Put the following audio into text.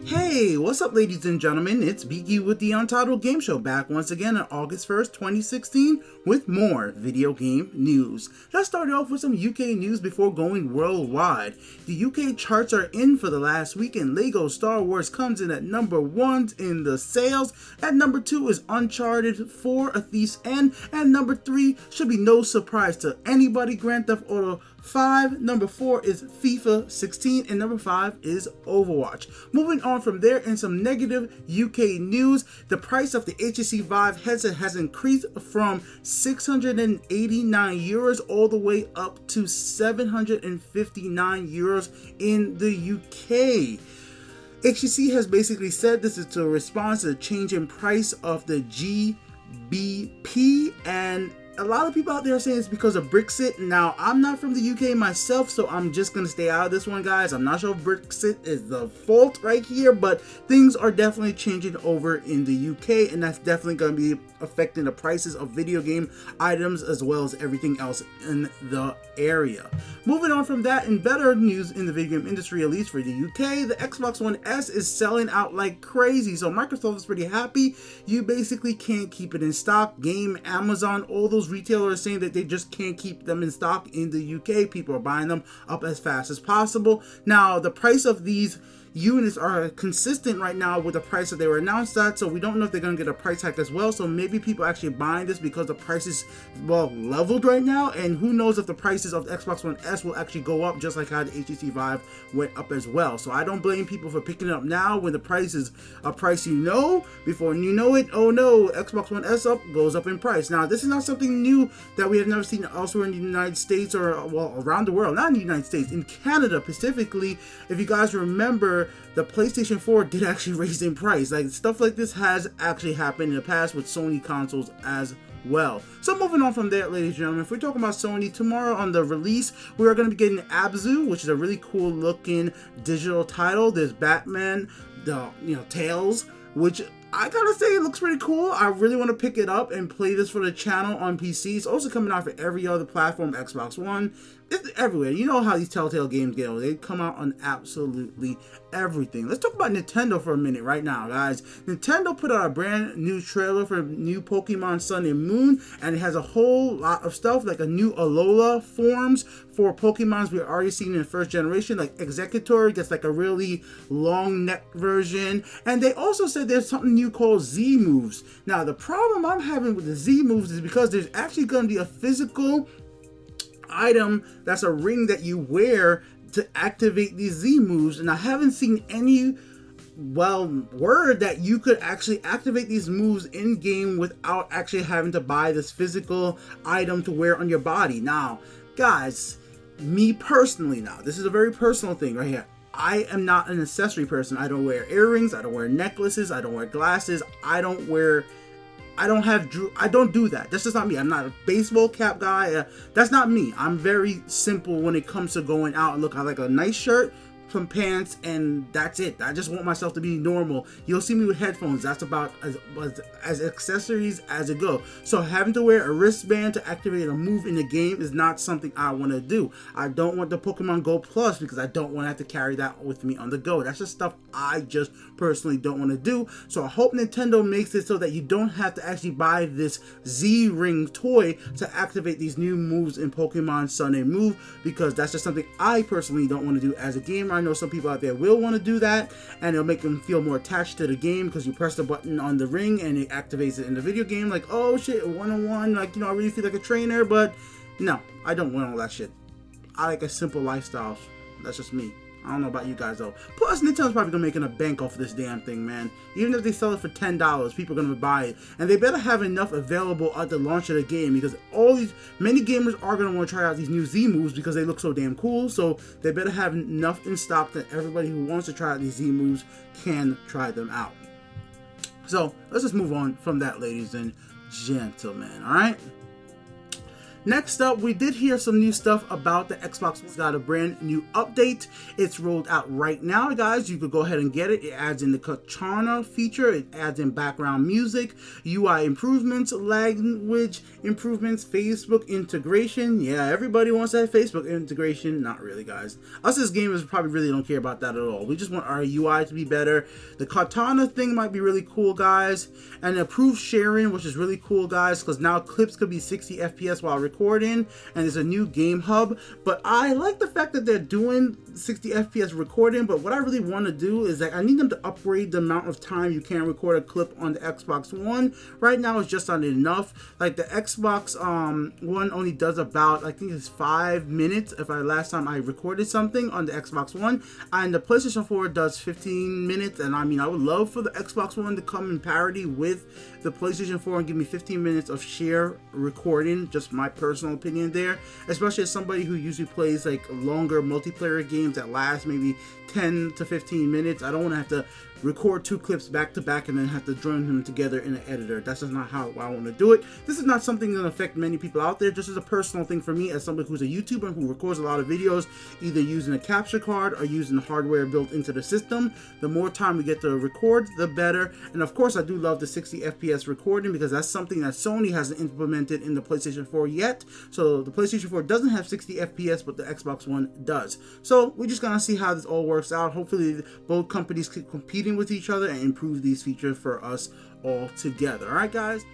Hey, what's up ladies and gentlemen, it's BG with the Untitled Game Show, back once again on August 1st, 2016 with more video game news. Let's start off with some UK news before going worldwide. The UK charts are in for the last week and LEGO Star Wars comes in at number 1 in the sales. At number 2 is Uncharted 4: A Thief's End, and number 3 should be no surprise to anybody, Grand Theft Auto 5, number 4 is FIFA 16, and number 5 is Overwatch. Moving on from there, in some negative UK news, the price of the HTC Vive headset has increased from €689 all the way up to €759 in the UK. HTC has basically said this is a response to the change in price of the GBP, and a lot of people out there are saying it's because of Brexit. Now, I'm not from the UK myself, so I'm just going to stay out of this one, guys. I'm not sure if Brexit is the fault right here, but things are definitely changing over in the UK, and that's definitely going to be affecting the prices of video game items as well as everything else in the area. Moving on from that, in better news in the video game industry, at least for the UK, the Xbox One S is selling out like crazy. So Microsoft is pretty happy. You basically can't keep it in stock. Game, Amazon, all those retailers saying that they just can't keep them in stock in the UK. People are buying them up as fast as possible. Now, the price of these units are consistent right now with the price that they were announced at, so we don't know if they're going to get a price hike as well. So maybe people actually buying this because the price is, well, leveled right now, and who knows if the prices of the Xbox One S will actually go up just like how the HTC Vive went up as well. So I don't blame people for picking it up now when the price is a price you know. Before you know it, oh no, Xbox One S goes up in price. Now, this is not something new that we have never seen elsewhere in the United States, or, well, around the world. Not in the United States, in Canada specifically. If you guys remember, the PlayStation 4 did actually raise in price. Like, stuff like this has actually happened in the past with Sony consoles as well. So moving on from there, ladies and gentlemen, if we're talking about Sony, tomorrow on the release, we are going to be getting Abzu, which is a really cool looking digital title. There's Batman, Tales, which I gotta say, it looks pretty cool. I really want to pick it up and play this for the channel on PC. It's also coming out for every other platform, Xbox One. It's everywhere. You know how these Telltale games go. They come out on absolutely everything. Let's talk about Nintendo for a minute right now, guys. Nintendo put out a brand new trailer for new Pokemon Sun and Moon, and it has a whole lot of stuff, like a new Alola forms for Pokemons we've already seen in the first generation, like Executor gets like a really long neck version, and they also said there's something new called Z moves. Now, the problem I'm having with the Z moves is because there's actually going to be a physical item that's a ring that you wear to activate these Z moves, and I haven't seen any word that you could actually activate these moves in game without actually having to buy this physical item to wear on your body. Now, guys, me personally, now this is a very personal thing right here. I am not an accessory person. I don't wear earrings, I don't wear necklaces, I don't wear glasses, I don't do that. That's just not me. I'm not a baseball cap guy. That's not me. I'm very simple when it comes to going out and look. I like a nice shirt, some pants, and that's it. I just want myself to be normal. You'll see me with headphones. That's about as accessories as it goes. So having to wear a wristband to activate a move in the game is not something I want to do. I don't want the Pokemon Go Plus because I don't want to have to carry that with me on the go. That's just stuff I just personally don't want to do. So I hope Nintendo makes it so that you don't have to actually buy this ZRing toy to activate these new moves in Pokemon Sun and Moon, because that's just something I personally don't want to do as a gamer. I know some people out there will want to do that, and it'll make them feel more attached to the game because you press the button on the ring and it activates it in the video game. Like, oh shit, one-on-one, like, I really feel like a trainer. But no, I don't want all that shit. I like a simple lifestyle. That's just me. I don't know about you guys though. Plus, Nintendo's probably gonna make a bank off of this damn thing, man. Even if they sell it for $10, people are gonna buy it, and they better have enough available at the launch of the game, because many gamers are gonna want to try out these new Z moves because they look so damn cool. So they better have enough in stock that everybody who wants to try out these Z moves can try them out. So let's just move on from that, ladies and gentlemen. All right. Next up, we did hear some new stuff about the Xbox One's got a brand new update. It's rolled out right now, guys. You could go ahead and get it. It adds in the Katana feature. It adds in background music, UI improvements, language improvements, Facebook integration. Yeah, everybody wants that Facebook integration. Not really, guys. Us as gamers probably really don't care about that at all. We just want our UI to be better. The Katana thing might be really cool, guys. And improved sharing, which is really cool, guys, because now clips could be 60 FPS while recording, and there's a new game hub. But I like the fact that they're doing 60 FPS recording, but what I really want to do is that I need them to upgrade the amount of time you can record a clip on the Xbox One. Right now it's just not enough. Like the Xbox One only does about, I think it's 5 minutes if last time I recorded something on the Xbox One, and the PlayStation 4 does 15 minutes. And I mean, I would love for the Xbox One to come in parity with the PlayStation 4 and give me 15 minutes of sheer recording. Just my personal opinion there, especially as somebody who usually plays like longer multiplayer games that last maybe 10 to 15 minutes. I don't want to have to record 2 clips back to back and then have to join them together in an editor. That's just not how I want to do it. This is not something that affect many people out there. Just as a personal thing for me, as somebody who's a YouTuber who records a lot of videos either using a capture card or using the hardware built into the system. The more time we get to record, the better. And of course, I do love the 60 FPS recording because that's something that Sony hasn't implemented in the PlayStation 4 yet. So the PlayStation 4 doesn't have 60 FPS, but the Xbox One does. So we're just gonna see how this all works out. Hopefully both companies keep competing with each other and improve these features for us all together. All right, guys.